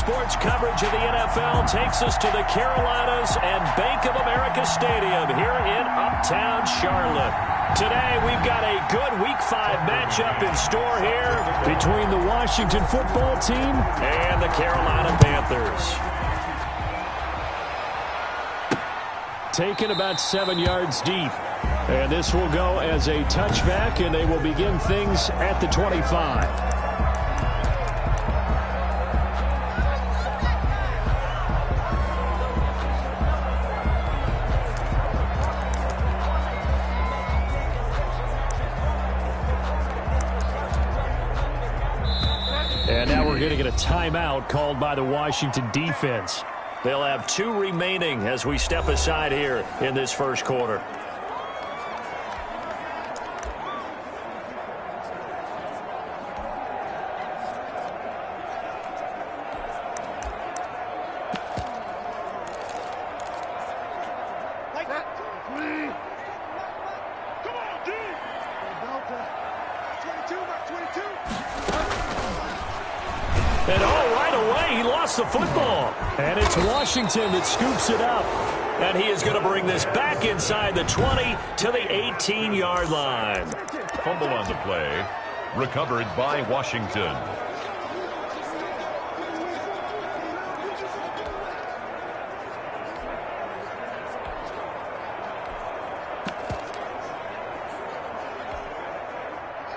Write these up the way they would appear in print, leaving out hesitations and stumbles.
sports coverage of the NFL takes us to the Carolinas and Bank of America Stadium here in Uptown Charlotte. Today, we've got a good Week 5 matchup in store here between the Washington football team and the Carolina Panthers. Taken about 7 yards deep. And this will go as a touchback, and they will begin things at the 25. And now we're going to get a timeout called by the Washington defense. They'll have 2 remaining as we step aside here in this first quarter. And right away, he lost the football. And it's Washington that scoops it up. And he is going to bring this back inside the 20 to the 18-yard line. Fumble on the play. Recovered by Washington.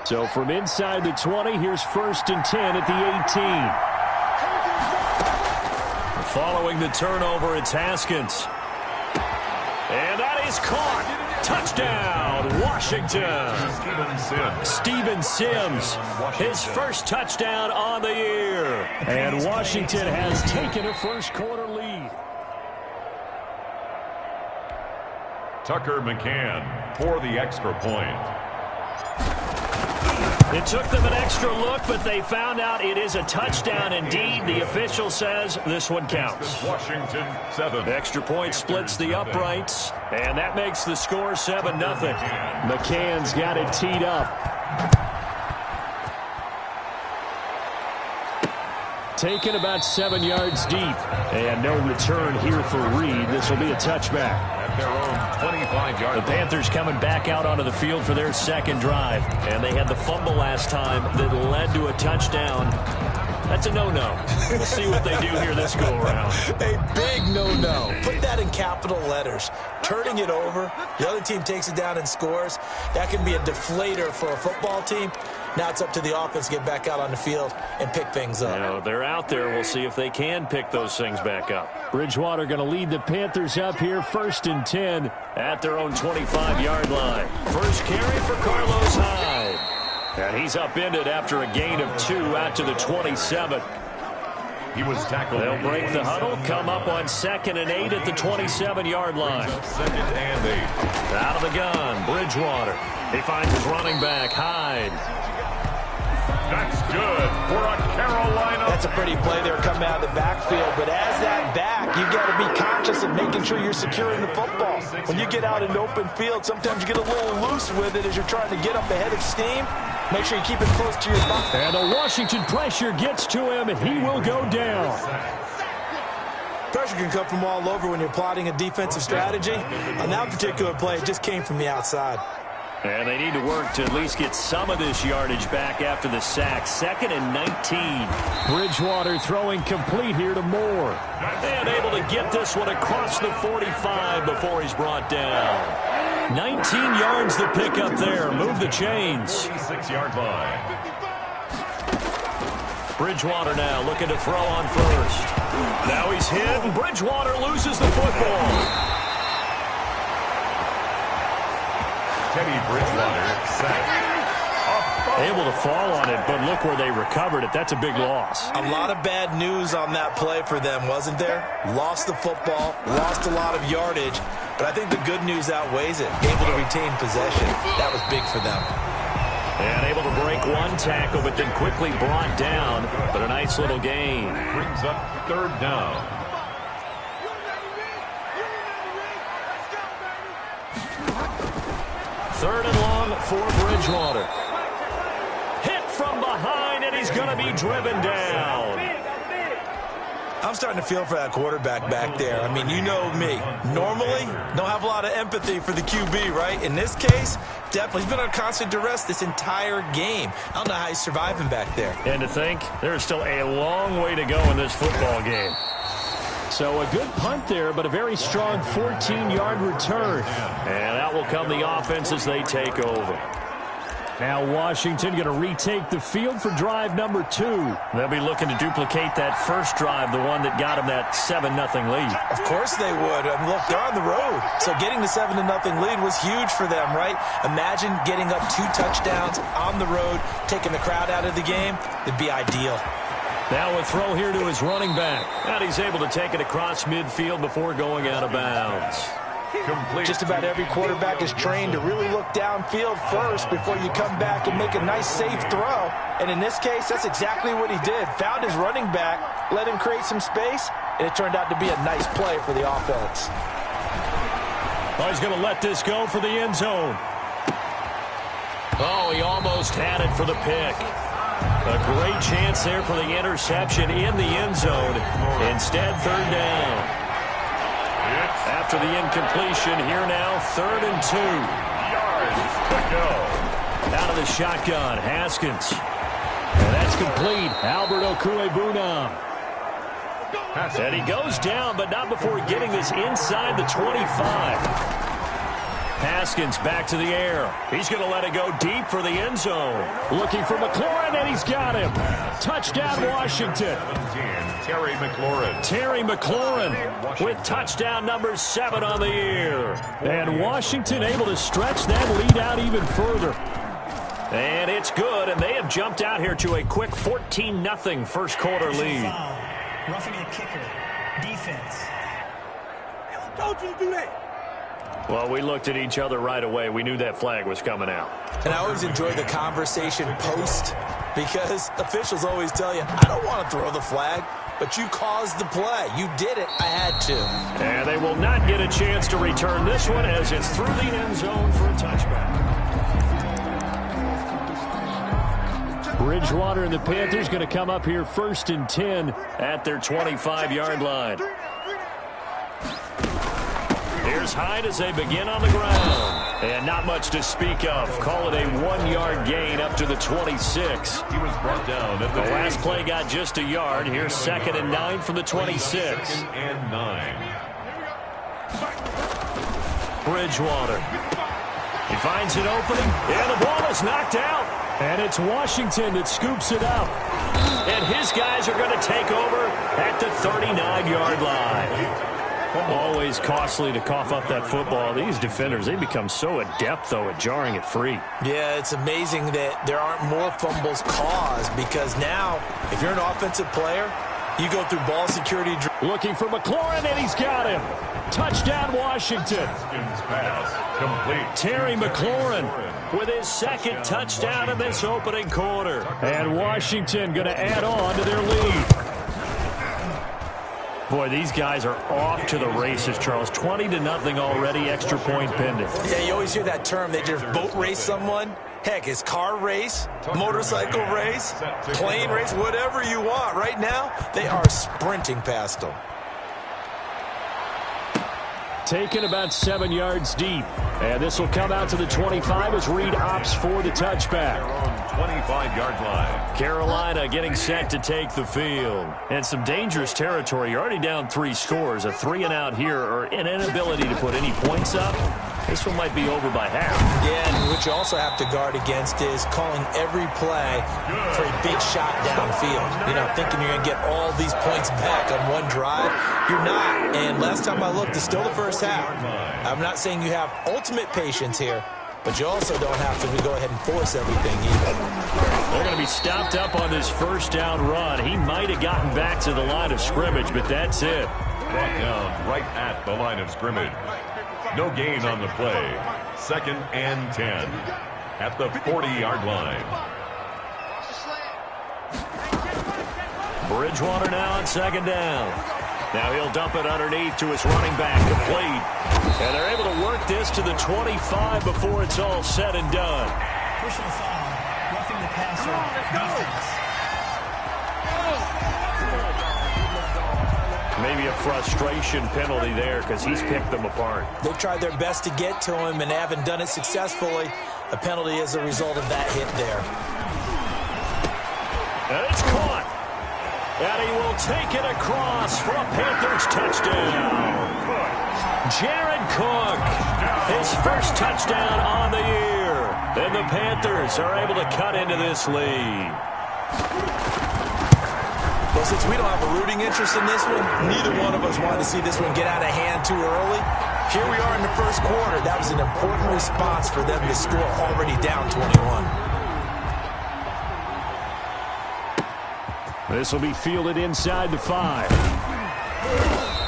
So from inside the 20, here's 1st and 10 at the 18. Following the turnover, it's Haskins. And that is caught. Touchdown, Washington. Steven Sims, his first touchdown on the year. And Washington has taken a first quarter lead. Tucker McCann for the extra point. It took them an extra look, but they found out it is a touchdown indeed. The official says this one counts. Washington 7. Extra point splits the uprights, and that makes the score 7-0. McCann's got it teed up. Taken about 7 yards deep, and no return here for Reed. This will be a touchback. At their own 25-yard. The Panthers coming back out onto the field for their second drive, and they had the fumble last time that led to a touchdown. That's a no-no. We'll see what they do here this go-around. A big no-no. Put that in capital letters. Turning it over, the other team takes it down and scores. That can be a deflator for a football team. Now it's up to the offense to get back out on the field and pick things up. You know, they're out there. We'll see if they can pick those things back up. Bridgewater going to lead the Panthers up here, 1st and 10 at their own 25-yard line. First carry for Carlos Hyde. And he's upended after a gain of 2 out to the 27. He was tackled. They'll break the huddle, come up on 2nd and 8 at the 27-yard line. 2nd and 8. Out of the gun, Bridgewater. He finds his running back, Hyde. That's good for a Carolina. That's a pretty play there coming out of the backfield. But as that back, you've got to be conscious of making sure you're securing the football. When you get out in open field, sometimes you get a little loose with it as you're trying to get up ahead of steam. Make sure you keep it close to your body. And the Washington pressure gets to him, and he will go down. Pressure can come from all over when you're plotting a defensive strategy. On that particular play, it just came from the outside. And they need to work to at least get some of this yardage back after the sack. 2nd and 19. Bridgewater throwing complete here to Moore. And able to get this one across the 45 before he's brought down. 19 yards to pick up there. Move the chains. 46-yard line. Bridgewater now looking to throw on first. Now he's hit, and Bridgewater loses the football. Teddy Bridgewater sacked. Able to fall on it, but look where they recovered it. That's a big loss. A lot of bad news on that play for them, wasn't there? Lost the football, lost a lot of yardage, but I think the good news outweighs it. Able to retain possession. That was big for them. And able to break one tackle, but then quickly brought down. But a nice little gain. Brings up 3rd down. Third and long for Bridgewater. Hit from behind, and he's going to be driven down. I'm starting to feel for that quarterback back there. I mean, you know me. Normally, don't have a lot of empathy for the QB, right? In this case, definitely. He's been on constant duress this entire game. I don't know how he's surviving back there. And to think, there's still a long way to go in this football game. So a good punt there, but a very strong 14-yard return. And out will come the offense as they take over. Now Washington going to retake the field for drive number 2. They'll be looking to duplicate that first drive, the one that got them that 7-0 lead. Of course they would. I mean, look, they're on the road. So getting the 7-0 lead was huge for them, right? Imagine getting up 2 touchdowns on the road, taking the crowd out of the game. It'd be ideal. Now a throw here to his running back. And he's able to take it across midfield before going out of bounds. Complete. Just about every quarterback is trained to really look downfield first before you come back and make a nice, safe throw. And in this case, that's exactly what he did. Found his running back, let him create some space, and it turned out to be a nice play for the offense. Oh, he's going to let this go for the end zone. Oh, he almost had it for the pick. A great chance there for the interception in the end zone. Instead, third down. After the incompletion, here now, 3rd and 2. Out of the shotgun, Haskins. And that's complete. Albert Okwuegbunam. And he goes down, but not before getting this inside the 25. Haskins back to the air. He's going to let it go deep for the end zone. Looking for McLaurin, and he's got him. Touchdown, Washington. Terry McLaurin. Terry McLaurin with touchdown number 7 on the year. And Washington able to stretch that lead out even further. And it's good, and they have jumped out here to a quick 14-0 first quarter lead. Roughing the kicker. Defense. I told you to do that. Well, we looked at each other right away. We knew that flag was coming out. And I always enjoy the conversation post because officials always tell you, I don't want to throw the flag, but you caused the play. You did it. I had to. And they will not get a chance to return this one as it's through the end zone for a touchback. Bridgewater and the Panthers going to come up here 1st and 10 at their 25-yard line. Here's Hyde as they begin on the ground. And not much to speak of. Call it a 1-yard gain up to the 26. He was brought down at the last play got just a yard. Here's 2nd and 9 from the 26. 2nd and 9. Bridgewater. He finds an opening, and the ball is knocked out. And it's Washington that scoops it up. And his guys are going to take over at the 39-yard line. Always costly to cough up that football. These defenders, they become so adept, though, at jarring it free. Yeah, it's amazing that there aren't more fumbles caused because now, if you're an offensive player, you go through ball security. Looking for McLaurin, and he's got him. Touchdown, Washington. Pass complete. Terry McLaurin with his 2nd touchdown in this opening quarter. And Washington going to add on to their lead. Boy, these guys are off to the races, Charles. 20-0 already, extra point pending. Yeah, you always hear that term. They just boat race someone. Heck, it's car race, motorcycle race, plane race, whatever you want. Right now, they are sprinting past them. Taken about 7 yards deep. And this will come out to the 25 as Reed opts for the touchback. 25-yard line. Carolina getting set to take the field. And some dangerous territory. You're already down 3 scores. A 3-and-out here or an inability to put any points up. This one might be over by half. Yeah, and what you also have to guard against is calling every play for a big shot downfield. You know, thinking you're going to get all these points back on one drive. You're not. And last time I looked, it's still the first half. I'm not saying you have ultimate patience here, but you also don't have to go ahead and force everything either. They're going to be stopped up on this first down run. He might have gotten back to the line of scrimmage, but that's it. Brought down right at the line of scrimmage. No gain on the play. 2nd and 10 at the 40-yard line. Bridgewater now on 2nd down. Now he'll dump it underneath to his running back, complete. And they're able to work this to the 25 before it's all said and done. Pushing the foul, roughing the passer, defense. Maybe a frustration penalty there because he's picked them apart. They've tried their best to get to him and haven't done it successfully. A penalty as a result of that hit there. And it's caught. And he will take it across for a Panthers touchdown. Jared Cook, his first touchdown on the year. And the Panthers are able to cut into this lead. Well, since we don't have a rooting interest in this one, neither one of us wanted to see this one get out of hand too early. Here we are in the first quarter. That was an important response for them to score already down 21. This will be fielded inside the 5.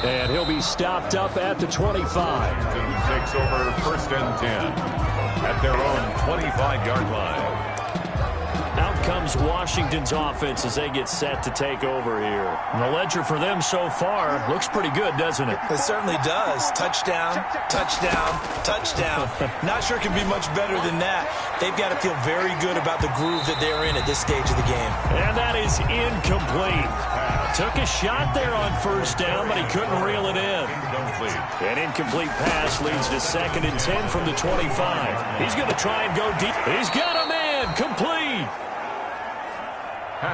And he'll be stopped up at the 25. Takes over first and 10 at their own 25-yard line. Out comes Washington's offense as they get set to take over here. And the ledger for them so far looks pretty good, doesn't it? It certainly does. Touchdown, touchdown, touchdown. Not sure it can be much better than that. They've got to feel very good about the groove that they're in at this stage of the game. And that is incomplete. Took a shot there on first down, but he couldn't reel it in. An incomplete pass leads to 2nd and 10 from the 25. He's going to try and go deep. He's got a man. Complete.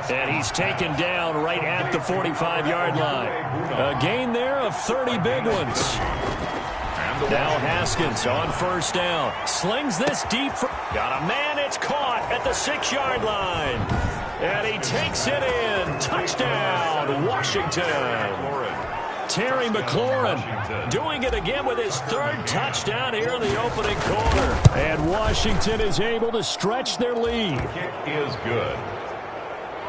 And he's taken down right at the 45-yard line. A gain there of 30 big ones. Now Haskins on first down. Slings this deep. Got a man. It's caught at the 6-yard line. And he takes it in. Touchdown, Washington. Terry McLaurin doing it again with his 3rd touchdown here in the opening quarter. And Washington is able to stretch their lead. Kick is good.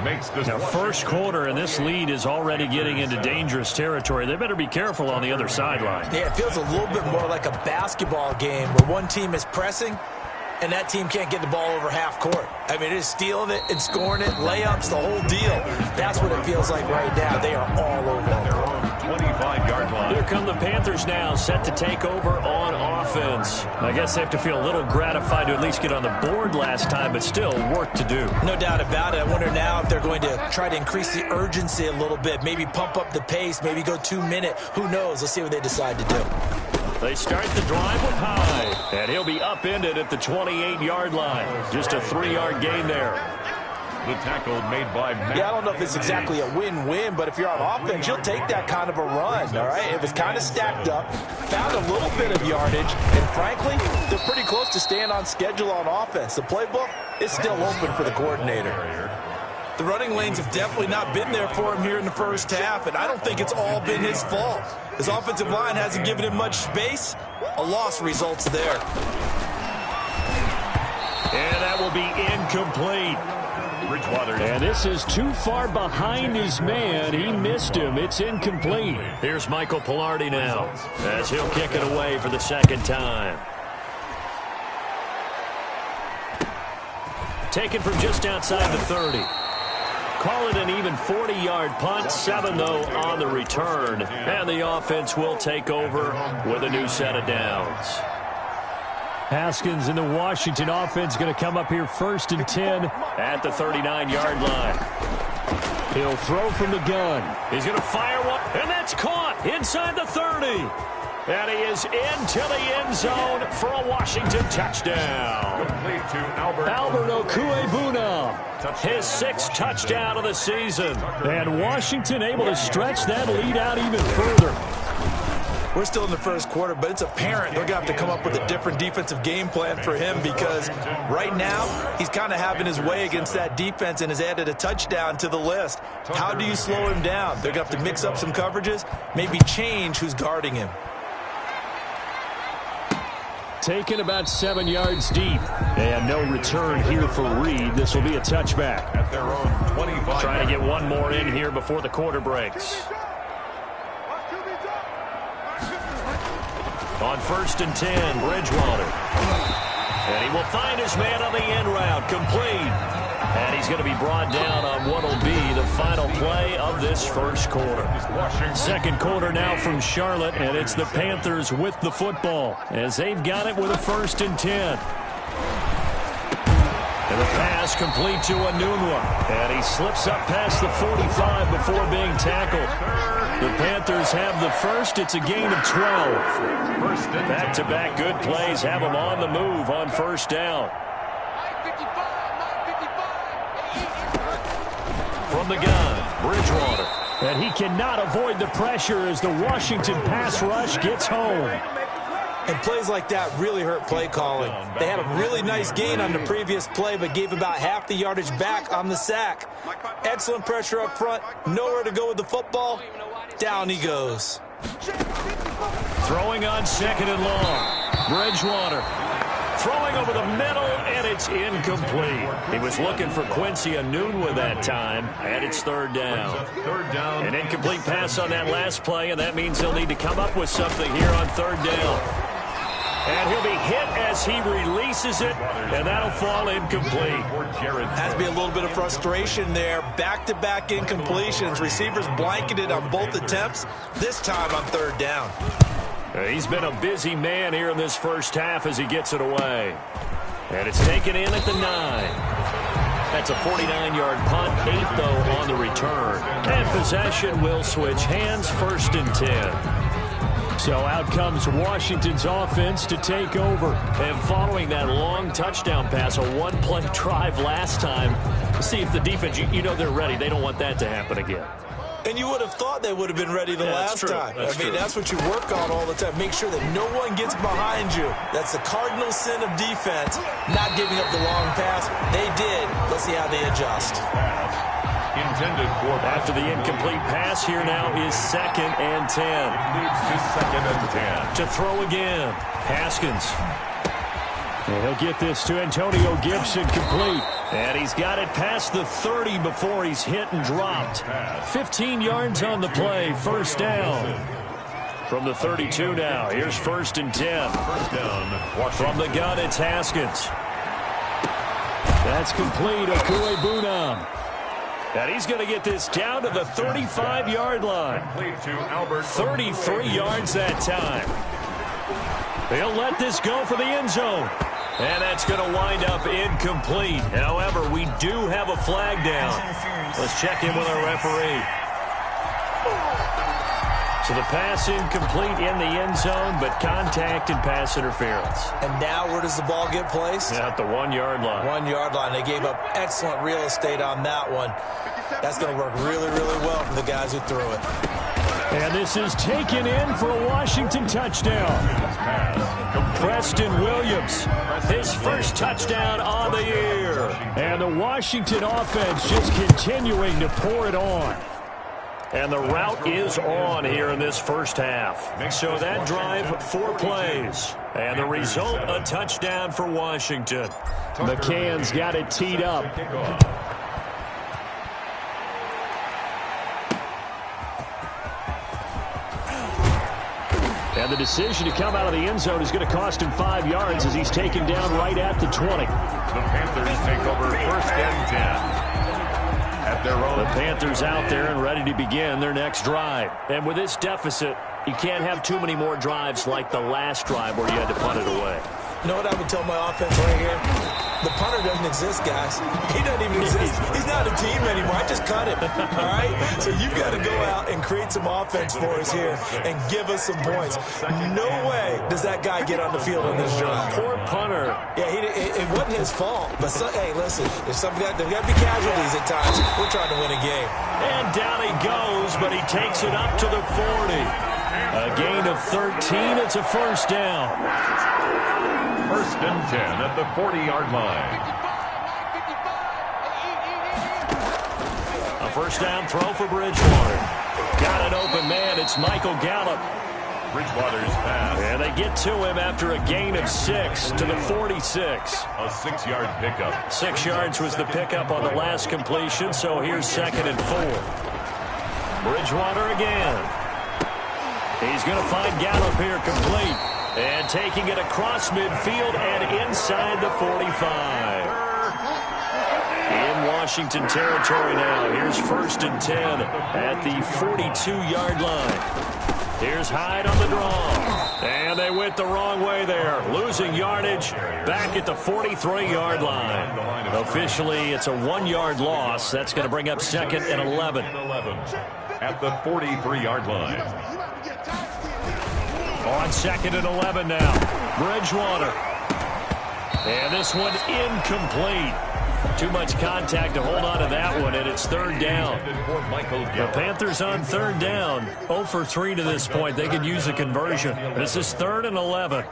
Makes this now, first quarter, and this lead is already getting into dangerous territory. They better be careful on the other sideline. Yeah, it feels a little bit more like a basketball game where one team is pressing and that team can't get the ball over half court. I mean, it is stealing it and scoring it, layups, the whole deal. That's what it feels like right now. They are all over their own 25-yard line. Here come the Panthers now, set to take over on offense. I guess they have to feel a little gratified to at least get on the board last time, but still work to do. No doubt about it. I wonder now if they're going to try to increase the urgency a little bit, maybe pump up the pace, maybe go 2-minute. Who knows? Let's see what they decide to do. They start the drive with Hyde, and he'll be upended at the 28-yard line. Just a 3-yard gain there. The tackle made by Matt. Yeah, I don't know if it's exactly a win-win, but if you're on offense, you'll take that kind of a run, all right? It was kind of stacked up, found a little bit of yardage, and frankly, they're pretty close to staying on schedule on offense. The playbook is still open for the coordinator. The running lanes have definitely not been there for him here in the first half, and I don't think it's all been his fault. His offensive line hasn't given him much space. A loss results there. And that will be incomplete. Bridgewater. And this is too far behind his man. He missed him. It's incomplete. Here's Michael Pilardi now as he'll kick it away for the 2nd time. Taken from just outside the 30. Call it an even 40-yard punt. 7, though, on the return. And the offense will take over with a new set of downs. Haskins in the Washington offense going to come up here 1st and 10 at the 39-yard line. He'll throw from the gun. He's going to fire one, and that's caught inside the 30. And he is into the end zone for a Washington touchdown. Complete to Albert Okuebuna, his 6th touchdown of the season. And Washington able to stretch that lead out even further. We're still in the first quarter, but it's apparent they're going to have to come up with a different defensive game plan for him because right now he's kind of having his way against that defense and has added a touchdown to the list. How do you slow him down? They're going to have to mix up some coverages, maybe change who's guarding him. Taken about 7 yards deep. And no return here for Reed. This will be a touchback. At their own 25. Trying to get one more in here before the quarter breaks. On 1st and 10, Bridgewater. And he will find his man on the end route. Complete. And he's going to be brought down on what will be the final play of this first quarter. 2nd quarter now from Charlotte, and it's the Panthers with the football as they've got it with a 1st and 10. And the pass complete to Enunwa. And he slips up past the 45 before being tackled. The Panthers have the first. It's a gain of 12. Back-to-back good plays have them on the move on first down. From the gun, Bridgewater. And he cannot avoid the pressure as the Washington pass rush gets home. And plays like that really hurt play calling. They had a really nice gain on the previous play, but gave about half the yardage back on the sack. Excellent pressure up front. Nowhere to go with the football. Down he goes. Throwing on second and long. Bridgewater. Throwing over the middle, and it's incomplete. He was looking for Quincy Enunwa that time, and it's third down. An incomplete pass on that last play, and that means they'll need to come up with something here on third down. And he'll be hit as he releases it, and that'll fall incomplete. Has to be a little bit of frustration there. Back-to-back incompletions. Receivers blanketed on both attempts, this time on third down. He's been a busy man here in this first half as he gets it away. And it's taken in at the 9. That's a 49-yard punt, 8, though, on the return. And possession will switch hands, first and 10. So out comes Washington's offense to take over. And following that long touchdown pass, a one-play drive last time, see if the defense, you know they're ready. They don't want that to happen again. And you would have thought they would have been ready the last time. That's what you work on all the time. Make sure that no one gets behind you. That's the cardinal sin of defense, not giving up the long pass. They did. Let's see how they adjust. Intended for after the incomplete pass, here now is second and 10. Leads to second and 10. To throw again. Haskins. And he'll get this to Antonio Gibson complete. And he's got it past the 30 before he's hit and dropped. 15 yards on the play, first down. From the 32 now, here's first and 10. First down. From the gun, it's Haskins. That's complete, Okuebunam. And he's going to get this down to the 35-yard line. 33 yards that time. He'll let this go for the end zone. And that's going to wind up incomplete. However, we do have a flag down. Let's check in with our referee. So the pass incomplete in the end zone, but contact and pass interference. And now where does the ball get placed? At the 1-yard line. 1-yard line. They gave up excellent real estate on that one. That's going to work really, really well for the guys who threw it. And this is taken in for a Washington touchdown. Preston Williams, his first touchdown on the year. And the Washington offense just continuing to pour it on. And the route is on here in this first half. So that drive, 4 plays. And the result, a touchdown for Washington. McCann's got it teed up. And the decision to come out of the end zone is going to cost him 5 yards as he's taken down right at the 20. The Panthers take over first and 10. At their own. The Panthers out there and ready to begin their next drive. And with this deficit, you can't have too many more drives like the last drive where you had to punt it away. You know what I would tell my offense right here? The punter doesn't exist, guys. He doesn't even exist. He's not a team anymore. I just cut him. All right? So you've got to go out and create some offense for us here and give us some points. No way does that guy get on the field on this drive. Poor punter. Yeah, it wasn't his fault. But, hey, listen, there's got to be casualties at times. We're trying to win a game. And down he goes, but he takes it up to the 40. A gain of 13. It's a first down. First and 10 at the 40-yard line. A first down throw for Bridgewater. Got an open man. It's Michael Gallup. Bridgewater's pass. And they get to him after a gain of 6 to the 46. A 6-yard pickup. 6 yards was the pickup on the last completion, so here's second and 4. Bridgewater again. He's going to find Gallup here complete. And taking it across midfield and inside the 45. In Washington territory now. Here's first and 10 at the 42-yard line. Here's Hyde on the draw. And they went the wrong way there, losing yardage back at the 43-yard line. Officially, it's a 1-yard loss. That's going to bring up 2nd and 11. At the 43-yard line. On 2nd and 11 now, Bridgewater. And this one incomplete. Too much contact to hold on to that one, and it's 3rd down. The Panthers on 3rd down, 0 for 3 to this point. They could use a conversion. This is 3rd and 11.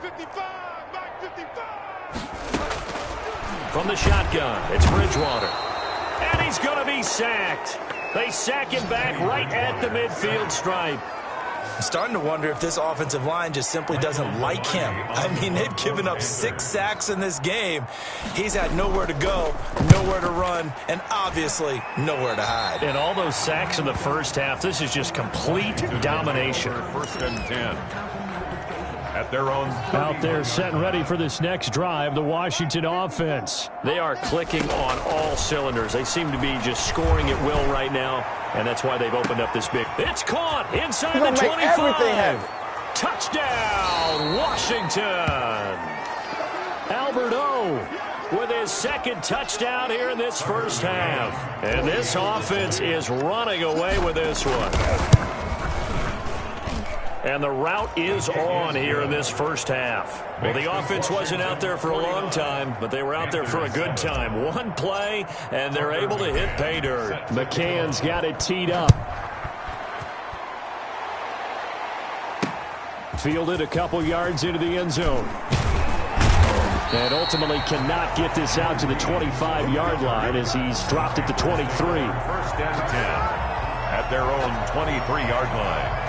From the shotgun, it's Bridgewater. And he's going to be sacked. They sack him back right at the midfield stripe. I'm starting to wonder if this offensive line just simply doesn't like him. I mean, they've given up 6 sacks in this game. He's had nowhere to go, nowhere to run, and obviously nowhere to hide. And all those sacks in the first half, this is just complete domination. 1st and 10. At their own 30. Out there set and ready for this next drive, the Washington offense. They are clicking on all cylinders. They seem to be just scoring at will right now, and that's why they've opened up this big. It's caught inside the 25. Touchdown, Washington. Albert O with his 2nd touchdown here in this first half. And this offense is running away with this one. And the route is on here in this first half. Well, the offense wasn't out there for a long time, but they were out there for a good time. One play, and they're able to hit pay dirt. McCann's got it teed up. Fielded a couple yards into the end zone. And ultimately cannot get this out to the 25-yard line as he's dropped at the 23. 1st and 10. At their own 23-yard line.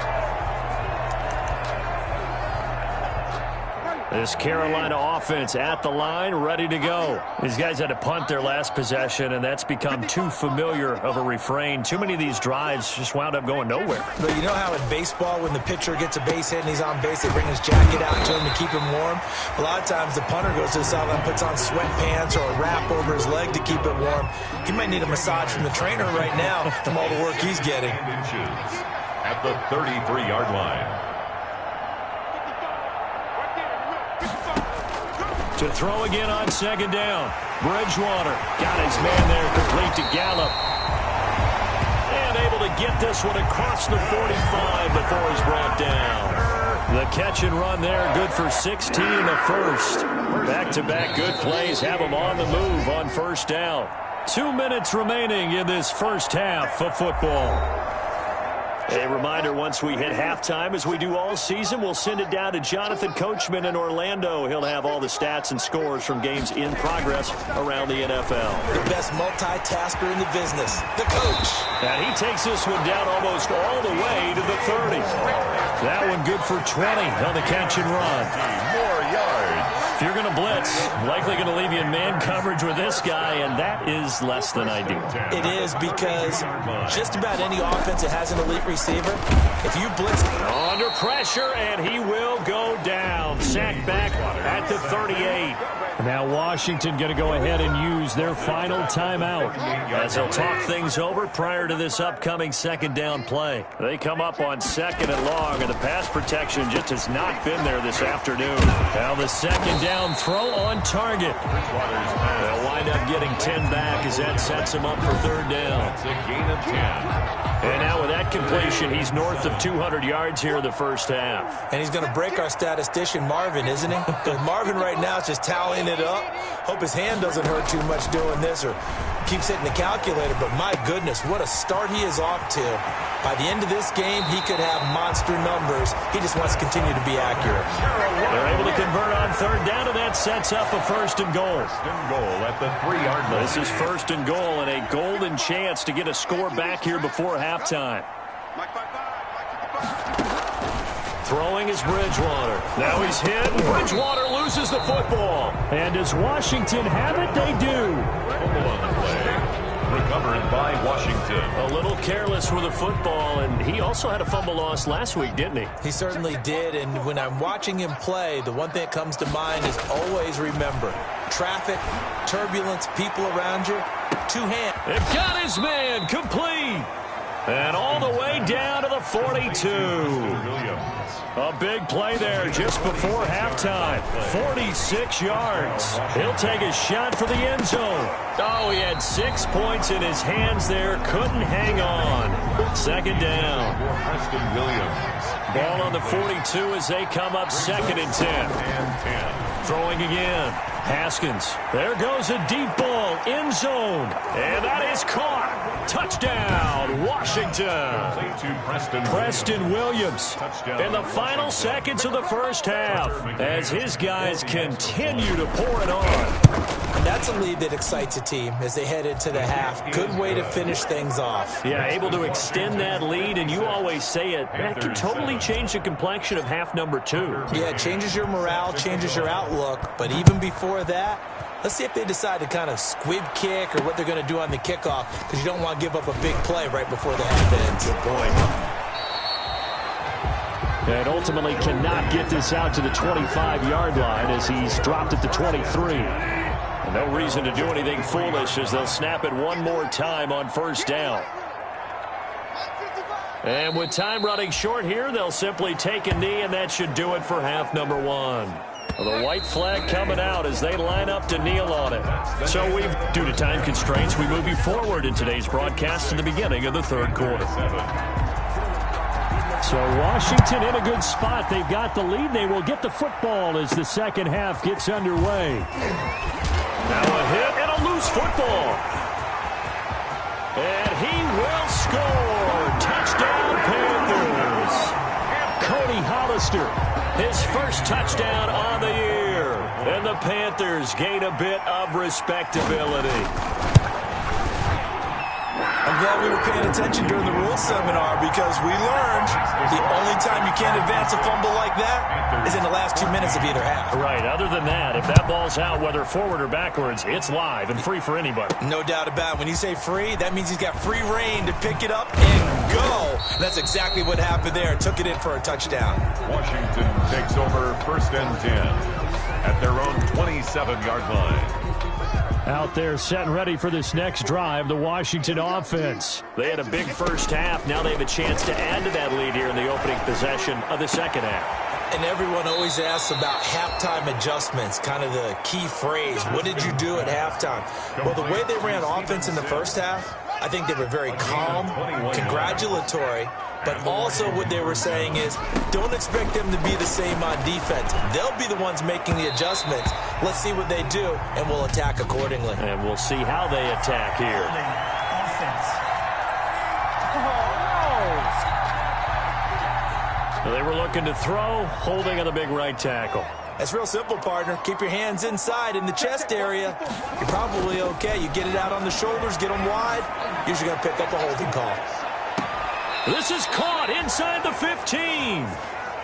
This Carolina offense at the line, ready to go. These guys had to punt their last possession, and that's become too familiar of a refrain. Too many of these drives just wound up going nowhere. But you know how in baseball, when the pitcher gets a base hit and he's on base, they bring his jacket out to him to keep him warm? A lot of times the punter goes to the sideline, puts on sweatpants or a wrap over his leg to keep it warm. He might need a massage from the trainer right now from all the work he's getting. At the 33-yard line. To throw again on 2nd down. Bridgewater got his man there, complete to Gallup. And able to get this one across the 45 before he's brought down. The catch and run there, good for 16 in the first. Back-to-back good plays have him on the move on 1st down. 2 minutes remaining in this first half of football. A reminder, once we hit halftime, as we do all season, we'll send it down to Jonathan Coachman in Orlando. He'll have all the stats and scores from games in progress around the NFL. The best multitasker in the business, the coach. And he takes this one down almost all the way to the 30. That one good for 20 on the catch and run. More yards. If you're going to blitz, likely going to leave you in man coverage with this guy, and that is less than ideal. It is, because just about any offense that has an elite receiver, if you blitz... Under pressure, and he will go down. Sacked back at the 38. Now Washington going to go ahead and use their final timeout as they'll talk things over prior to this upcoming 2nd down play. They come up on 2nd and long, and the pass protection just has not been there this afternoon. Now the 2nd down throw on target. They'll wind up getting 10 back as that sets him up for 3rd down. It's a gain of 10. And now with that completion, he's north of 200 yards here in the first half. And he's going to break our statistician, Marvin, isn't he? Because Marvin right now is just tallying it up. Hope his hand doesn't hurt too much doing this or keeps hitting the calculator. But my goodness, what a start he is off to. By the end of this game, he could have monster numbers. He just wants to continue to be accurate. They're able to convert on 3rd down, and that sets up a 1st and goal. 1st and goal at the 3-yard line. This is 1st and goal, and a golden chance to get a score back here before halftime. Throwing is Bridgewater. Now he's hit. Bridgewater loses the football. And does Washington have it? They do. Fumble on the play. Recovered by Washington. A little careless with the football, and he also had a fumble loss last week, didn't he? He certainly did, and when I'm watching him play, the one thing that comes to mind is always remember, traffic, turbulence, people around you, 2 hands. They've got his man complete. And all the way down to the 42. A big play there just before halftime. 46 yards. He'll take a shot for the end zone. Oh, he had 6 points in his hands there. Couldn't hang on. Second down. Preston Williams. Ball on the 42 as they come up 2nd and 10. Throwing again. Haskins. There goes a deep ball. End zone. And that is caught. Touchdown, Washington. Preston Williams in the final seconds of the first half as his guys continue to pour it on. That's a lead that excites a team as they head into the half. Good way to finish things off. Yeah, able to extend that lead, and you always say it, that can totally change the complexion of half number 2. Yeah, it changes your morale, changes your outlook, but even before that, let's see if they decide to kind of squib kick or what they're going to do on the kickoff, because you don't want to give up a big play right before the half ends. Good point. And ultimately cannot get this out to the 25-yard line as he's dropped at the 23. And no reason to do anything foolish as they'll snap it one more time on first down. And with time running short here, they'll simply take a knee, and that should do it for half number 1. The white flag coming out as they line up to kneel on it. So due to time constraints, we move you forward in today's broadcast to the beginning of the third quarter. So Washington in a good spot. They've got the lead. They will get the football as the second half gets underway. Now a hit and a loose football. And he will score. Touchdown Panthers. Cody Hollister, his first touchdown on the year. And the Panthers gain a bit of respectability. I'm glad we were paying attention during the rules seminar because we learned the only time you can't advance a fumble like that is in the last 2 minutes of either half. Right. Other than that, if that ball's out, whether forward or backwards, it's live and free for anybody. No doubt about it. When you say free, that means he's got free reign to pick it up and go. And that's exactly what happened there. Took it in for a touchdown. Washington takes over 1st and 10 at their own 27-yard line. Out there set and ready for this next drive, the Washington offense. They had a big first half. Now they have a chance to add to that lead here in the opening possession of the second half. And everyone always asks about halftime adjustments, kind of the key phrase. What did you do at halftime? Well, the way they ran offense in the first half, I think they were very calm, congratulatory, but also what they were saying is don't expect them to be the same on defense. They'll be the ones making the adjustments. Let's see what they do, and we'll attack accordingly. And we'll see how they attack here. They were looking to throw, holding on the big right tackle. That's real simple, partner. Keep your hands inside in the chest area. You're probably okay. You get it out on the shoulders, get them wide. Usually going to pick up a holding call. This is caught inside the 15.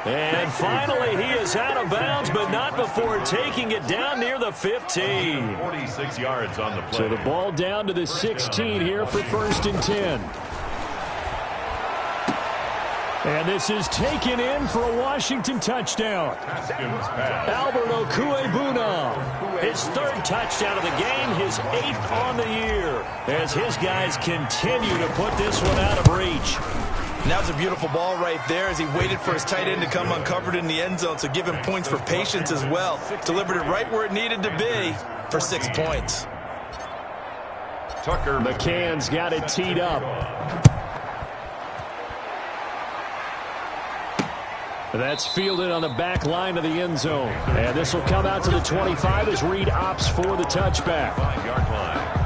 And finally, he is out of bounds, but not before taking it down near the 15. 46 yards on the play. So the ball down to the 16 here for 1st and 10. And this is taken in for a Washington touchdown. Albert Okuebuna, his 3rd touchdown of the game, his 8th on the year, as his guys continue to put this one out of reach. And that was a beautiful ball right there as he waited for his tight end to come uncovered in the end zone, so give him points for patience as well. Delivered it right where it needed to be for 6 points. Tucker McCann's got it teed up. That's fielded on the back line of the end zone. And this will come out to the 25 as Reed opts for the touchback. 5-yard line.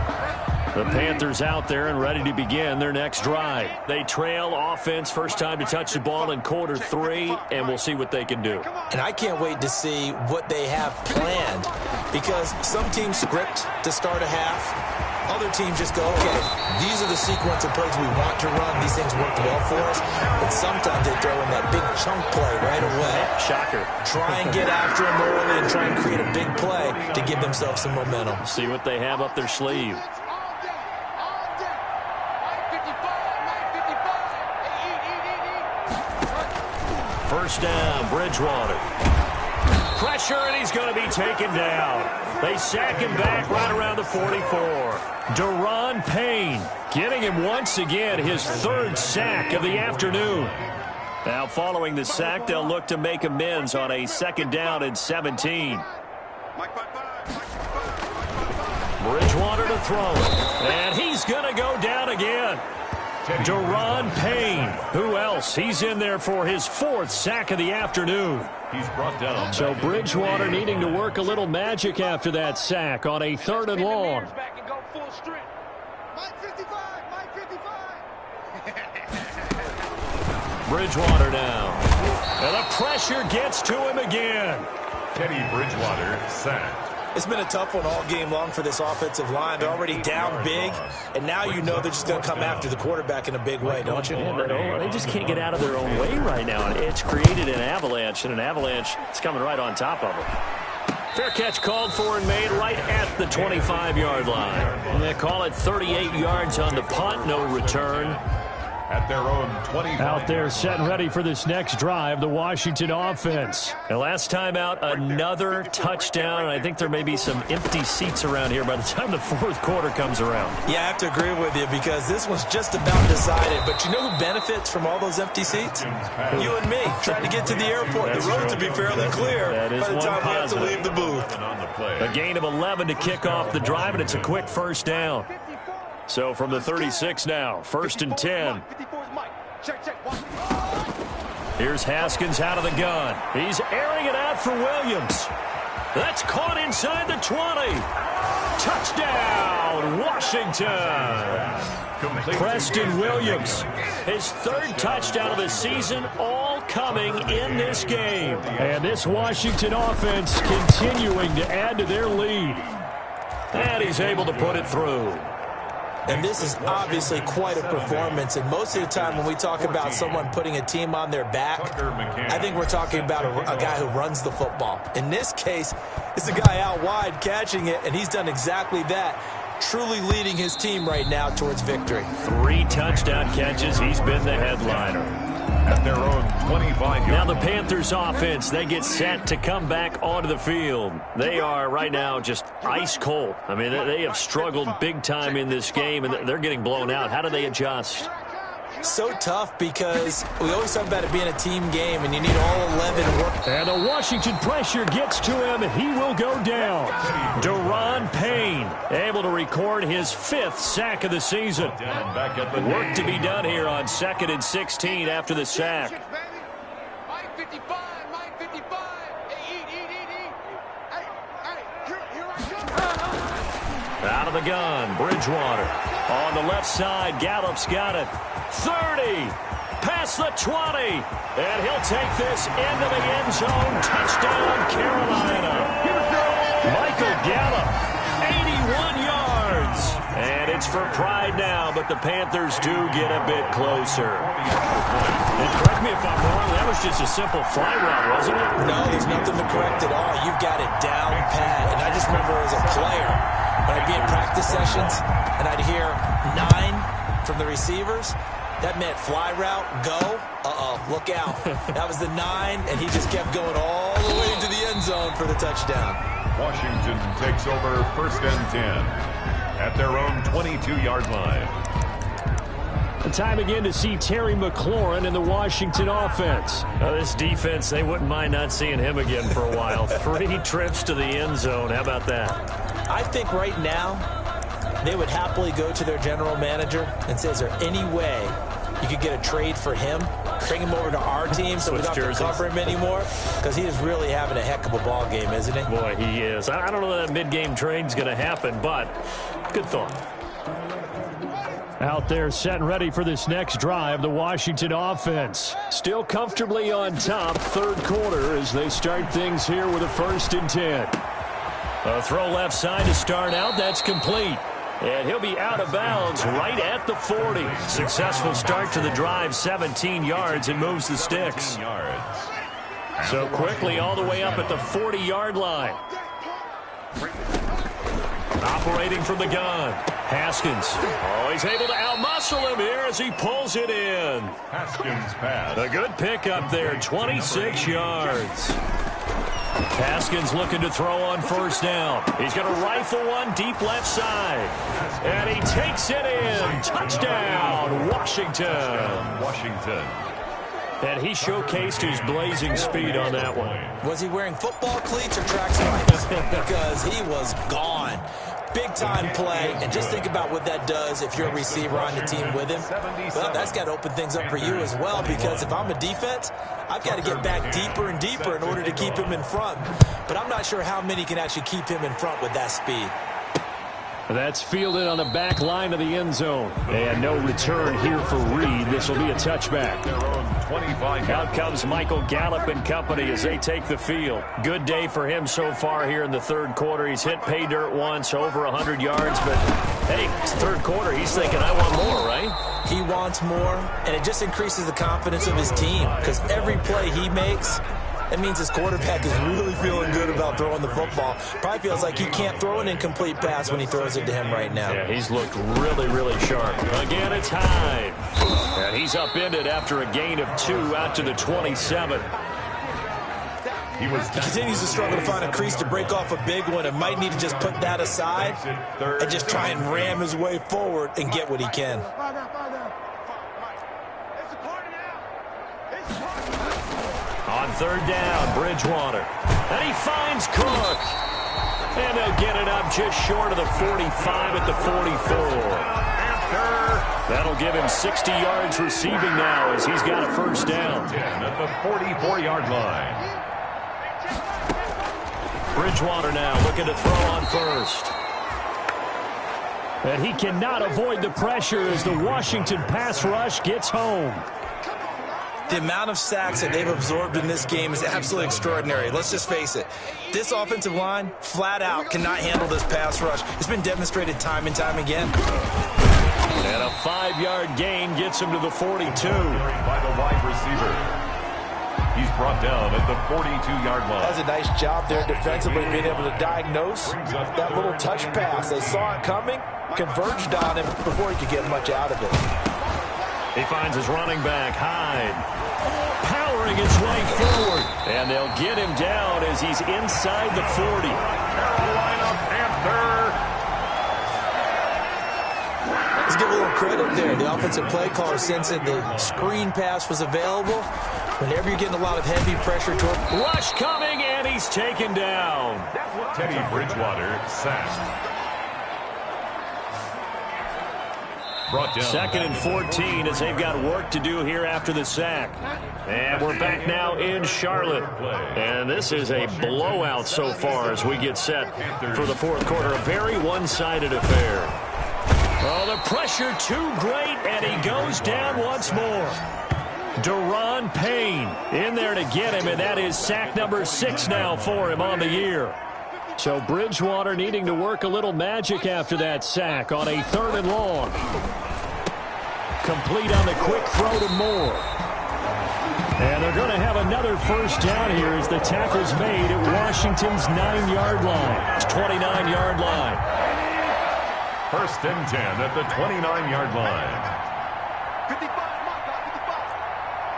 The Panthers out there and ready to begin their next drive. They trail offense, first time to touch the ball in quarter 3, and we'll see what they can do. And I can't wait to see what they have planned, because some teams script to start a half. Other teams just go, okay, these are the sequence of plays we want to run. These things worked well for us. And sometimes they throw in that big chunk play right away. Shocker. Try and get after them early and try and create a big play to give themselves some momentum. See what they have up their sleeve. First down, Bridgewater. pressure, and he's going to be taken down. They sack him back right around the 44. Deron Payne getting him once again his third sack of the afternoon. Now following the sack, they'll look to make amends on a 2nd down and 17. Bridgewater to throw it. And he's going to go down again. Deron Payne. Who else? He's in there for his 4th sack of the afternoon. He's brought down. So Bridgewater needing to work a little magic after that sack on a 3rd and long. Bridgewater now. And the pressure gets to him again. Teddy Bridgewater sacked. It's been a tough one all game long for this offensive line. They're already down big, and now you know they're just going to come after the quarterback in a big way, don't you? Yeah, they just can't get out of their own way right now. And it's created an avalanche, and an avalanche is coming right on top of them. Fair catch called for and made right at the 25-yard line. And they call it 38 yards on the punt, no return. At their own 25. Out there set and ready for this next drive, the Washington offense. And last time out, another touchdown, and I think there may be some empty seats around here by the time the 4th quarter comes around. Yeah, I have to agree with you because this one's just about decided. But you know who benefits from all those empty seats? You and me, trying to get to the airport. The road to be fairly clear by the time we have to leave the booth. A gain of 11 to kick off the drive, and it's a quick 1st down. So from the 36 now, 1st and 10. Here's Haskins out of the gun. He's airing it out for Williams. That's caught inside the 20. Touchdown, Washington. Preston Williams, his 3rd touchdown of the season, all coming in this game. And this Washington offense continuing to add to their lead. And he's able to put it through. And this is obviously quite a performance. And most of the time when we talk about someone putting a team on their back, I think we're talking about a guy who runs the football. In this case, it's a guy out wide catching it, and he's done exactly that, truly leading his team right now towards victory. 3 touchdown catches. He's been the headliner. At their own 25. Now the Panthers offense, they get set to come back onto the field. They are right now just ice cold. I mean, they have struggled big time in this game, and they're getting blown out. How do they adjust? So tough because we always talk about it being a team game, and you need all 11 work. And the Washington pressure gets to him, and he will go down. Deron Payne able to record his 5th sack of the season. Work to be done here on 2nd and 16 after the sack. Out of the gun, Bridgewater. On the left side, Gallup's got it. 30, past the 20, and he'll take this into the end zone. Touchdown, Carolina. Michael Gallup, 81 yards. And it's for pride now, but the Panthers do get a bit closer. And correct me if I'm wrong, that was just a simple fly route, wasn't it? No, there's nothing to correct at all. You've got it down pat. And I just remember as a player, when I'd be in practice sessions, and I'd hear 9 from the receivers, that meant fly route, go, look out. That was the 9, and he just kept going all the way into the end zone for the touchdown. Washington takes over 1st and 10 at their own 22-yard line. The time again to see Terry McLaurin in the Washington offense. Now, this defense, they wouldn't mind not seeing him again for a while. 3 trips to the end zone. How about that? I think right now they would happily go to their general manager and say, is there any way you could get a trade for him, bring him over to our team so we don't have to cover him anymore? Because he is really having a heck of a ball game, isn't he? Boy, he is. I don't know that mid-game trade's going to happen, but good thought. Out there set and ready for this next drive, the Washington offense. Still comfortably on top, 3rd quarter as they start things here with a 1st and 10. A throw left side to start out. That's complete. And he'll be out of bounds right at the 40. Successful start to the drive, 17 yards, and moves the sticks. So quickly all the way up at the 40-yard line. Operating from the gun. Haskins. Oh, he's able to outmuscle him here as he pulls it in. Haskins pass. A good pickup there, 26 yards. Haskins looking to throw on first down. He's going to rifle one deep left side. And he takes it in. Touchdown, Washington. Washington. And he showcased his blazing speed on that one. Was he wearing football cleats or track spikes? Because he was gone. Big-time play, and just think about what that does if you're a receiver on the team with him. Well, that's got to open things up for you as well, because if I'm a defense, I've got to get back deeper and deeper in order to keep him in front. But I'm not sure how many can actually keep him in front with that speed. That's fielded on the back line of the end zone. And no return here for Reed. This will be a touchback. Out comes Michael Gallup and company as they take the field. Good day for him so far here in the third quarter. He's hit pay dirt once, over 100 yards. But, hey, it's third quarter. He's thinking, I want more, right? He wants more, and it just increases the confidence of his team, because every play he makes, that means his quarterback is really feeling good about throwing the football. Probably feels like he can't throw an incomplete pass when he throws it to him right now. Yeah, he's looked really, really sharp. Again, it's Hyde. And he's upended after a gain of 2 out to the 27. He continues to struggle to find a crease to break off a big one and might need to just put that aside and just try and ram his way forward and get what he can. On third down, Bridgewater. And he finds Cook. And they'll get it up just short of the 45 at the 44. That'll give him 60 yards receiving now as he's got a first down. At the 44-yard line. Bridgewater now looking to throw on first. And he cannot avoid the pressure as the Washington pass rush gets home. The amount of sacks that they've absorbed in this game is absolutely extraordinary. Let's just face it. This offensive line, flat out, cannot handle this pass rush. It's been demonstrated time and time again. And a 5-yard gain gets him to the 42. By the wide receiver. He's brought down at the 42-yard line. That's a nice job there defensively, being able to diagnose that little touch pass. They saw it coming, converged on him before he could get much out of it. He finds his running back, Hyde, powering his way forward. And they'll get him down as he's inside the 40. Carolina Panther. Let's give a little credit there. The offensive play caller sensing the screen pass was available. Whenever you're getting a lot of heavy pressure toward... Rush coming, and he's taken down. Teddy Bridgewater sacked. Second and 14 as they've got work to do here after the sack. And we're back now in Charlotte. And this is a blowout so far as we get set for the fourth quarter. A very one-sided affair. Oh, the pressure too great, and he goes down once more. Deron Payne in there to get him, and that is sack number 6 now for him on the year. So Bridgewater needing to work a little magic after that sack on a 3rd and long. Complete on the quick throw to Moore. And they're going to have another first down here as the tackle's made at Washington's 9-yard line. It's 29-yard line. First and 10 at the 29-yard line. 55,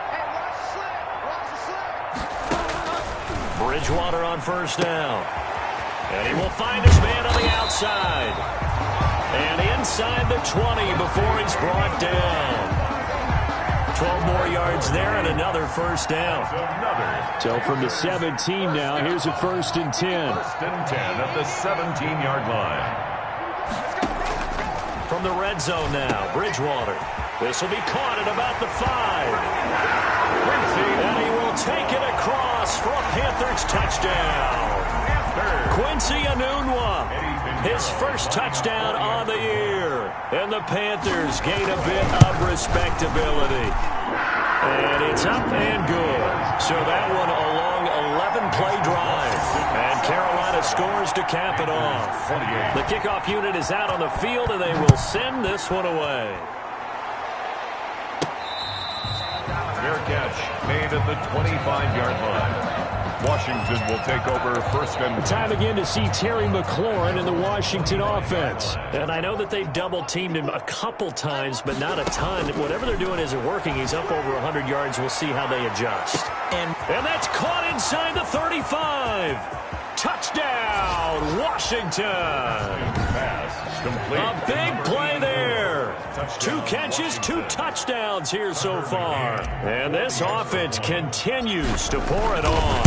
Hey, watch the slip. Bridgewater on first down. And he will find his man on the outside. And inside the 20 before he's brought down. 12 more yards there and another first down. So from the 17 now, here's a first and 10. First and 10 at the 17-yard line. From the red zone now, Bridgewater. This will be caught at about the 5. And he will take it across for a Panthers touchdown. Quincy Enunwa, his first touchdown on the year. And the Panthers gain a bit of respectability. And it's up and good. So that one a long 11-play drive. And Carolina scores to cap it off. The kickoff unit is out on the field, and they will send this one away. Fair catch made at the 25-yard line. Washington will take over first and time again to see Terry McLaurin in the Washington offense. And I know that they've double-teamed him a couple times, but not a ton. Whatever they're doing isn't working. He's up over 100 yards. We'll see how they adjust. And that's caught inside the 35. Touchdown, Washington. pass complete. A big play there. 2 catches, 2 touchdowns here so far. And this offense continues to pour it on.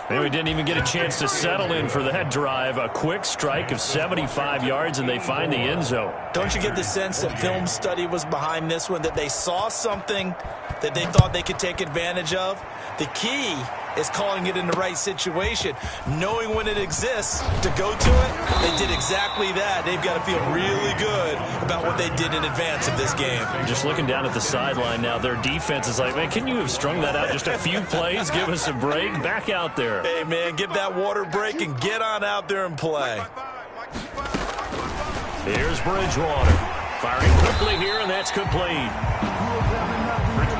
And we didn't even get a chance to settle in for that drive. A quick strike of 75 yards, and they find the end zone. Don't you get the sense that film study was behind this one, that they saw something that they thought they could take advantage of? The key is calling it in the right situation, knowing when it exists to go to it. They did exactly that. They've got to feel really good about what they did in advance of this game. Just looking down at the sideline now, their defense is like, man, can you have strung that out just a few plays? Give us a break. Back out there. Hey, man, give that water break and get on out there and play. Here's Bridgewater. Firing quickly here, and that's complete.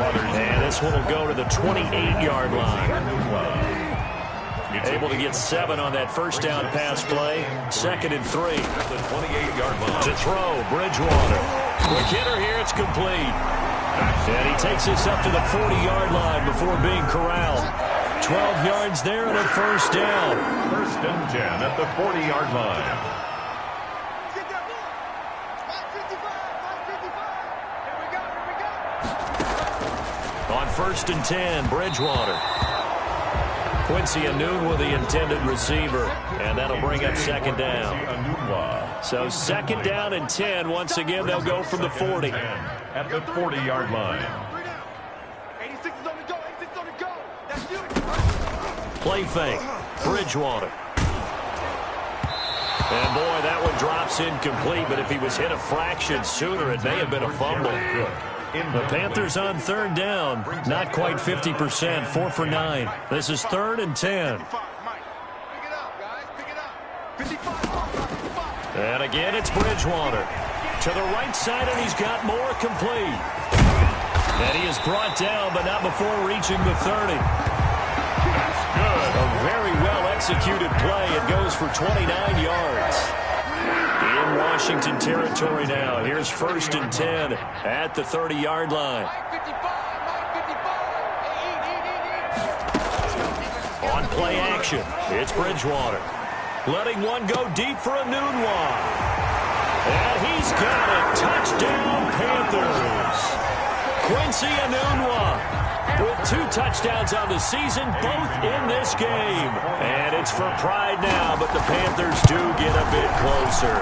And this one will go to the 28-yard line. Able to get 7 on that first down pass play. 2nd and 3. The 28-yard line. To throw, Bridgewater. Quick hitter here, it's complete. And he takes this up to the 40-yard line before being corralled. 12 yards there and a first down. First and 10 at the 40-yard line. On 1st and 10, Bridgewater. Quincy Anun with the intended receiver, and that'll bring up 2nd down. So 2nd down and 10. Once again, they'll go from the 40. At the 40-yard line. 86 is on the go. 86 on the go. That's you. Play fake. Bridgewater. And boy, that one drops incomplete, but if he was hit a fraction sooner, it may have been a fumble. The Panthers on 3rd down, not quite 50%, 4 for 9. This is 3rd and 10. And again, it's Bridgewater. To the right side, and he's got more complete. And he is brought down, but not before reaching the 30. That's good. A very well-executed play. It goes for 29 yards. In Washington territory now. Here's 1st and 10 at the 30-yard line. On play action, it's Bridgewater. Letting one go deep for Anunwa. And he's got it. Touchdown, Panthers. Quincy Anunwa with 2 touchdowns on the season, both in this game. And it's for pride now, but the Panthers do get a bit closer.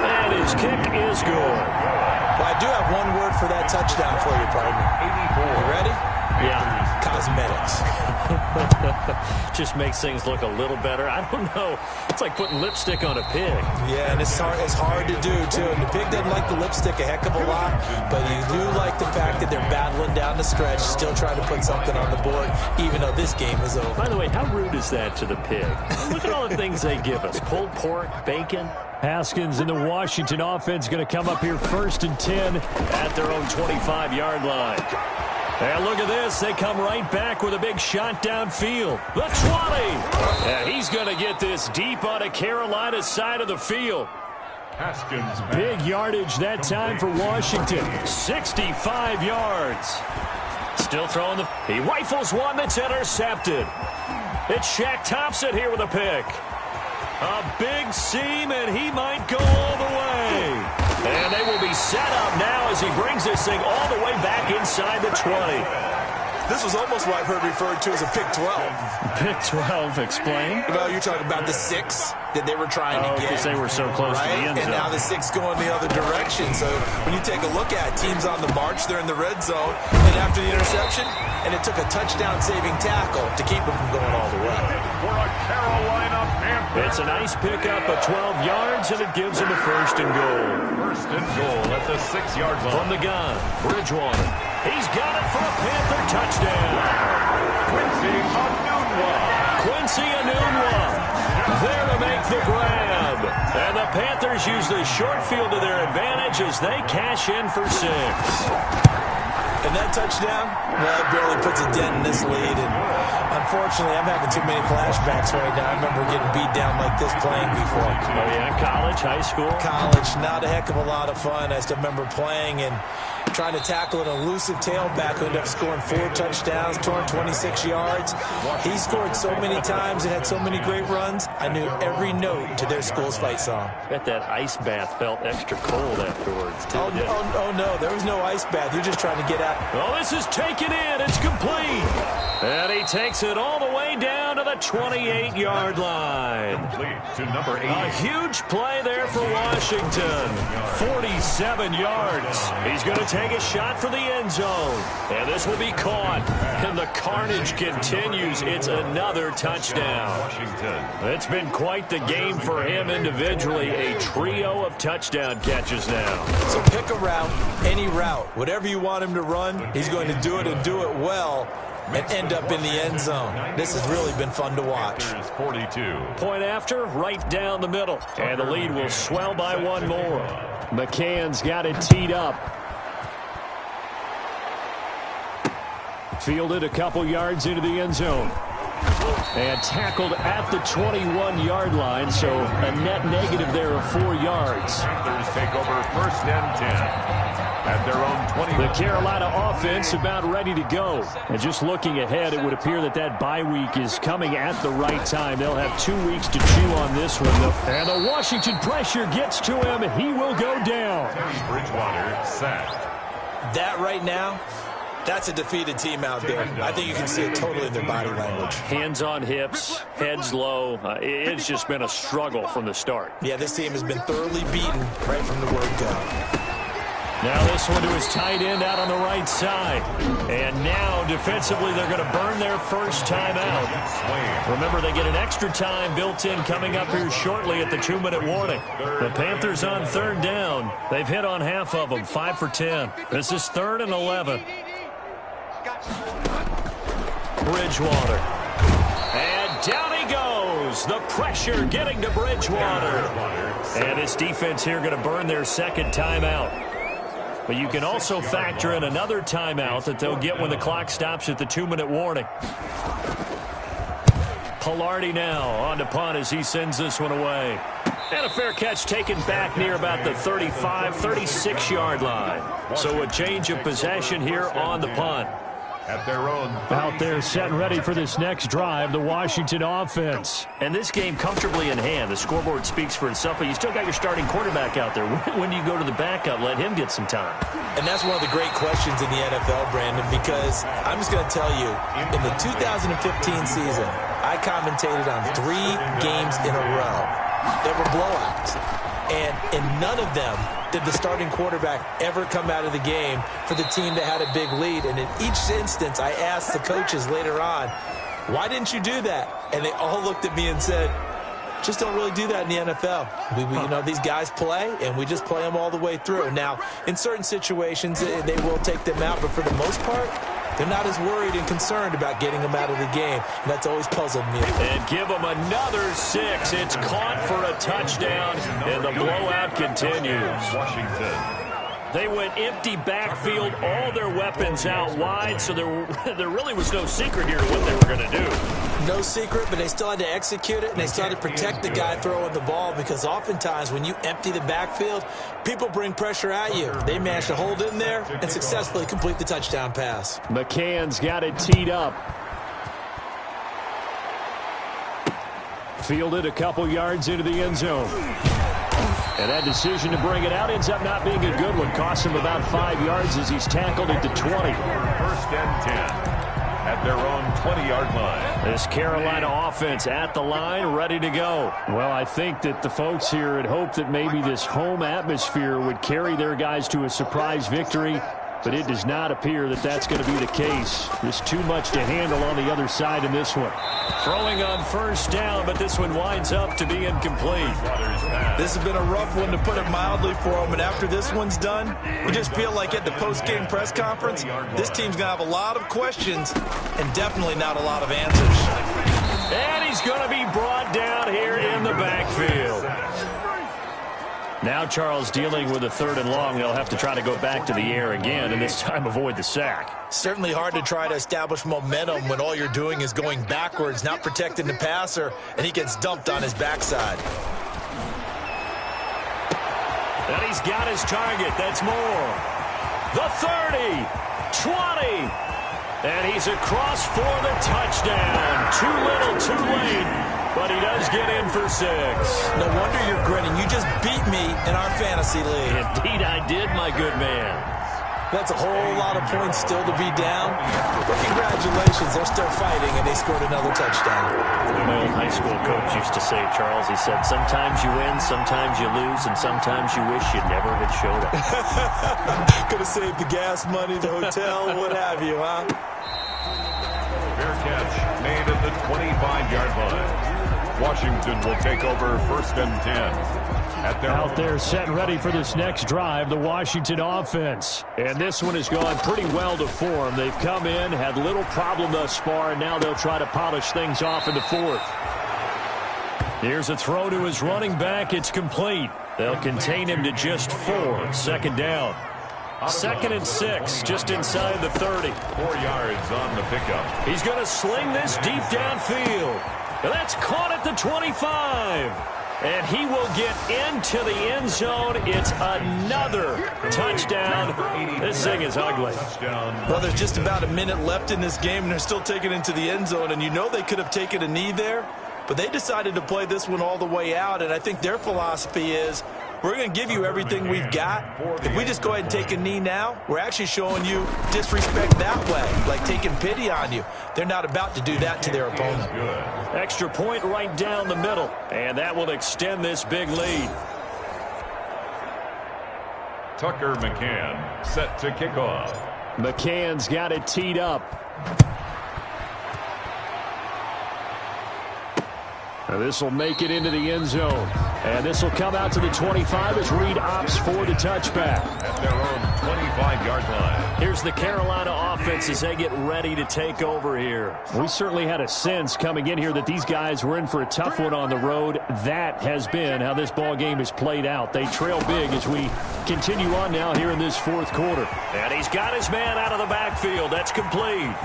And his kick is good. Well, I do have one word for that touchdown for you, partner. 84. You ready? Yeah. Cosmetics. Just makes things look a little better. I don't know. It's like putting lipstick on a pig. Yeah, and it's hard to do, too. And the pig doesn't like the lipstick a heck of a lot, but you do like the fact that they're battling down the stretch, still trying to put something on the board, even though this game is over. By the way, how rude is that to the pig? Look at all the things they give us. Pulled pork, bacon. Haskins in the Washington offense going to come up here 1st and 10 at their own 25-yard line. And look at this. They come right back with a big shot downfield. The 20. And he's going to get this deep on a Carolina side of the field. Haskins. Big yardage that time for Washington. 65 yards. Still throwing the... He rifles one that's intercepted. It's Shaq Thompson here with a pick. A big seam, and he might go all the way. And they will be set up now as he brings this thing all the way back inside the 20. This was almost what I've heard referred to as a pick 12. Pick 12, explain. Well, you're talking about the 6 that they were trying to get. Because they were so close to the end zone. And now the 6 going the other direction. So when you take a look at teams on the march, they're in the red zone. And after the interception, and it took a touchdown-saving tackle to keep them from going all the way. For a Carolina Panther. It's a nice pickup of 12 yards, and it gives them a 1st and goal. 1st and goal at the 6-yard line. From the gun, Bridgewater. He's got it for a Panther touchdown. Quincy Anunwa. Quincy Anunwa there to make the grab. And the Panthers use the short field to their advantage as they cash in for 6. And that touchdown, well, it barely puts a dent in this lead. And unfortunately, I'm having too many flashbacks right now. I remember getting beat down like this playing before. Oh, yeah, college, high school? College, not a heck of a lot of fun. I still remember playing and trying to tackle an elusive tailback who ended up scoring 4 touchdowns, torn 26 yards. He scored so many times and had so many great runs, I knew every note to their school's fight song. Bet that ice bath felt extra cold afterwards, too. Oh, no, there was no ice bath. You're just trying to get out. Oh, this is taken in. It's complete. And he takes it all the way down to the 28-yard line. Complete to number 8. A huge play there for Washington. 47 yards. He's going to take a shot for the end zone. And this will be caught. And the carnage continues. It's another touchdown. Washington. It's been quite the game for him individually. A trio of touchdown catches now. So pick a route, any route. Whatever you want him to run, he's going to do it and do it well and end up in the end zone. This has really been fun to watch. 42. Point after, right down the middle. And the lead will swell by one more. McCann's got it teed up. Fielded a couple yards into the end zone. And tackled at the 21-yard line, so a net negative there of 4 yards. Panthers take over 1st and 10. At their own 20. The Carolina offense about ready to go. And just looking ahead, it would appear that that bye week is coming at the right time. They'll have 2 weeks to chew on this one. And the Washington pressure gets to him. He will go down. Bridgewater sacked. That right now, that's a defeated team out there. I think you can see it totally in their body language. Hands on hips, heads low. It's just been a struggle from the start. Yeah, this team has been thoroughly beaten right from the word go. Now this one to his tight end out on the right side. And now defensively they're going to burn their first time out. Remember, they get an extra time built in coming up here shortly at the 2-minute warning. The Panthers on 3rd down. They've hit on half of them, 5 for 10. This is 3rd and 11. Bridgewater. And down he goes. The pressure getting to Bridgewater. And this defense here going to burn their second timeout. But you can also factor in another timeout that they'll get when the clock stops at the 2-minute warning. Pilardi now on to punt as he sends this one away. And a fair catch taken back near about the 35, 36-yard line. So a change of possession here on the punt. At their own. Out there set and ready for this next drive, the Washington offense. And this game comfortably in hand. The scoreboard speaks for itself, but you still got your starting quarterback out there. When do you go to the backup? Let him get some time. And that's one of the great questions in the NFL, Brandon, because I'm just going to tell you, in the 2015 season, I commentated on 3 games in a row. They were blowouts. And in none of them did the starting quarterback ever come out of the game for the team that had a big lead. And in each instance, I asked the coaches later on, why didn't you do that? And they all looked at me and said, just don't really do that in the NFL. You know, these guys play, and we just play them all the way through. Now, in certain situations, they will take them out, but for the most part, they're not as worried and concerned about getting them out of the game, and that's always puzzled me. And give them another 6. It's caught for a touchdown, and the blowout continues. Washington. They went empty backfield, all their weapons out wide, so there really was no secret here to what they were going to do. No secret, but they still had to execute it, and they still had to protect the guy throwing the ball, because oftentimes when you empty the backfield, people bring pressure at you. They managed to hold in there and successfully complete the touchdown pass. McCann's got it teed up. Fielded a couple yards into the end zone. And that decision to bring it out ends up not being a good one. Costs him about 5 yards as he's tackled at the 20. 1st and 10. At their own 20-yard line. This Carolina offense at the line, ready to go. Well, I think that the folks here had hoped that maybe this home atmosphere would carry their guys to a surprise victory, but it does not appear that that's going to be the case. There's too much to handle on the other side in this one. Throwing on 1st down, but this one winds up to be incomplete. This has been a rough one, to put it mildly, for them. And after this one's done, you just feel like at the post-game press conference, this team's going to have a lot of questions and definitely not a lot of answers. And he's going to be brought down here in the backfield. Now Charles dealing with a 3rd and long. They'll have to try to go back to the air again, and this time avoid the sack. Certainly hard to try to establish momentum when all you're doing is going backwards, not protecting the passer, and he gets dumped on his backside. And he's got his target. That's more. The 30, 20, and he's across for the touchdown. Too little, too late. But he does get in for 6. No wonder you're grinning. You just beat me in our fantasy league. Indeed I did, my good man. That's a whole lot of points still to be down. But congratulations, they're still fighting, and they scored another touchdown. My old high school coach used to say, Charles, he said, sometimes you win, sometimes you lose, and sometimes you wish you never had showed up. Could have saved the gas money, the hotel, what have you, huh? Fair catch made at the 25-yard line. Washington will take over 1st and 10. Out there set and ready for this next drive, the Washington offense. And this one has gone pretty well to form. They've come in, had little problem thus far, and now they'll try to polish things off in the 4th. Here's a throw to his running back. It's complete. They'll contain him to just 4. 2nd down. 2nd and 6, just inside the 30. 4 yards on the pickup. He's going to sling this deep downfield. That's caught at the 25. And he will get into the end zone. It's another touchdown. This thing is ugly. Well, there's just about a minute left in this game, and they're still taking it into the end zone. And you know they could have taken a knee there, but they decided to play this one all the way out. And I think their philosophy is, we're going to give you everything we've got. If we just go ahead and take a knee now, we're actually showing you disrespect that way, like taking pity on you. They're not about to do that to their opponent. Extra point right down the middle, and that will extend this big lead. Tucker McCann set to kick off. McCann's got it teed up. Now this will make it into the end zone. And this will come out to the 25 as Reed opts for the touchback. At their own 25-yard line. Here's the Carolina offense as they get ready to take over here. We certainly had a sense coming in here that these guys were in for a tough one on the road. That has been how this ball game has played out. They trail big as we continue on now here in this 4th quarter. And he's got his man out of the backfield. That's complete.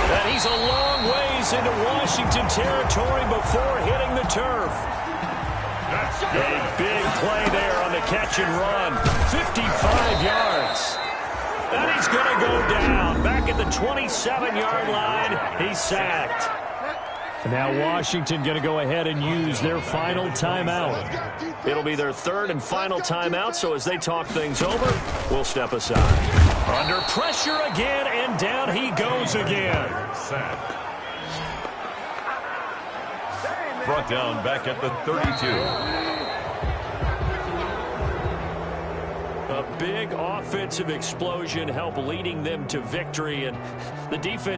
And he's a long ways into Washington territory before hitting the turf. A big play there on the catch and run. 55 yards. And he's going to go down. Back at the 27-yard line, he's sacked. And now Washington going to go ahead and use their final timeout. It'll be their 3rd and final timeout, so as they talk things over, we'll step aside. Under pressure again, and down he goes again. Brought down back at the 32. A big offensive explosion helped leading them to victory, and the defense